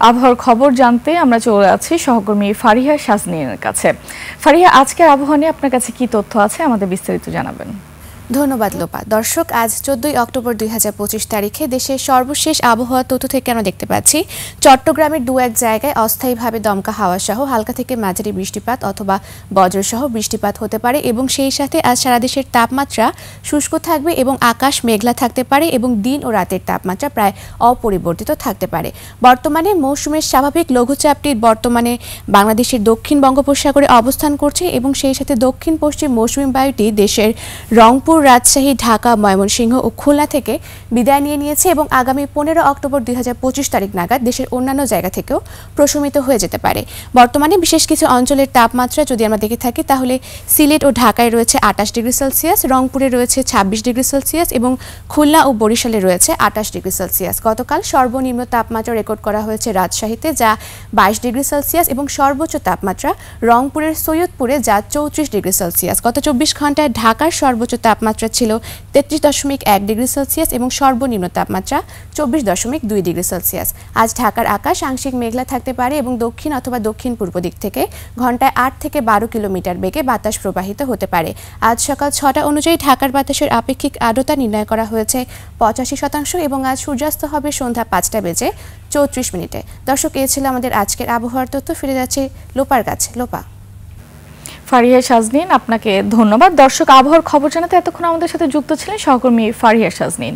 আবহাওয়ার খবর জানতে আমরা চলে আছি সহকর্মী ফারিহা শাজনীনের কাছে। ফারিহা, আজকের আবহাওয়া নিয়ে আপনার কাছে কি তথ্য আছে, আমাদের বিস্তারিত জানাবেন। ধন্যবাদ লোপা। দর্শক, আজ 14 অক্টোবর 2025 তারিখে দেশের সর্বশেষ আবহাওয়া তথ্য থেকে আমরা দেখতে পাচ্ছি চট্টগ্রামের দু এক জায়গায় অস্থায়ীভাবে দমকা হাওয়া সহ হালকা থেকে মাঝারি বৃষ্টিপাত অথবা বজ্রসহ বৃষ্টিপাত হতে পারে এবং সেই সাথে আজ সারা দেশের তাপমাত্রা শুষ্ক থাকবে এবং আকাশ মেঘলা থাকতে পারে এবং দিন ও রাতের তাপমাত্রা প্রায় অপরিবর্তিত থাকতে পারে। বর্তমানে মৌসুমের স্বাভাবিক লঘুচাপটি বর্তমানে বাংলাদেশের দক্ষিণ বঙ্গোপসাগরে অবস্থান করছে এবং সেই সাথে দক্ষিণ পশ্চিম মৌসুমী বায়ুটি দেশের রংপুর, রাজশাহী, ঢাকা, ময়মনসিংহ ও খুলনা থেকে বিদায় নিয়েছে এবং আগামী 15 অক্টোবর 2025 তারিখ নাগাদ দেশের অন্যান্য জায়গা থেকেও প্রশমিত হয়ে যেতে পারে। বর্তমানে বিশেষ কিছু অঞ্চলের তাপমাত্রা যদি আমরা দেখে থাকি তাহলে সিলেট ও ঢাকায় রয়েছে 28 ডিগ্রি সেলসিয়াস, রংপুরে রয়েছে 26 ডিগ্রি সেলসিয়াস এবং খুলনা ও বরিশালে রয়েছে 28 ডিগ্রি সেলসিয়াস। গতকাল সর্বনিম্ন তাপমাত্রা রেকর্ড করা হয়েছে রাজশাহীতে, যা 22 ডিগ্রি সেলসিয়াস এবং সর্বোচ্চ তাপমাত্রা রংপুরের সৈয়দপুরে, যা 34 ডিগ্রি সেলসিয়াস। গত 24 ঘন্টায় ঢাকার সর্বোচ্চ তাপমাত্রা ছিল 33.1 ডিগ্রি সেলসিয়াস এবং সর্বনিম্ন তাপমাত্রা 24.2 ডিগ্রি সেলসিয়াস। আজ ঢাকার আকাশ আংশিক মেঘলা থাকতে পারে এবং দক্ষিণ অথবা দক্ষিণ পূর্ব দিক থেকে ঘন্টায় 8 থেকে 12 কিলোমিটার বেগে বাতাস প্রবাহিত হতে পারে। আজ সকাল 6টা অনুযায়ী ঢাকার বাতাসের আপেক্ষিক আর্দ্রতা নির্ণয় করা হয়েছে 85% এবং আজ সূর্যাস্ত হবে সন্ধ্যা 5টা বেজে 34 মিনিটে। দর্শক, এ ছিল আমাদের আজকের আবহাওয়ার তথ্য। ফিরে যাচ্ছে লোপার কাছে। লোপা। ফারিহা শাজনীন, আপনাকে ধন্যবাদ। দর্শক, আবহাওয়ার খবর জানাতে এতক্ষণ আমাদের সাথে যুক্ত ছিলেন সহকর্মী ফারিহা শাজনীন।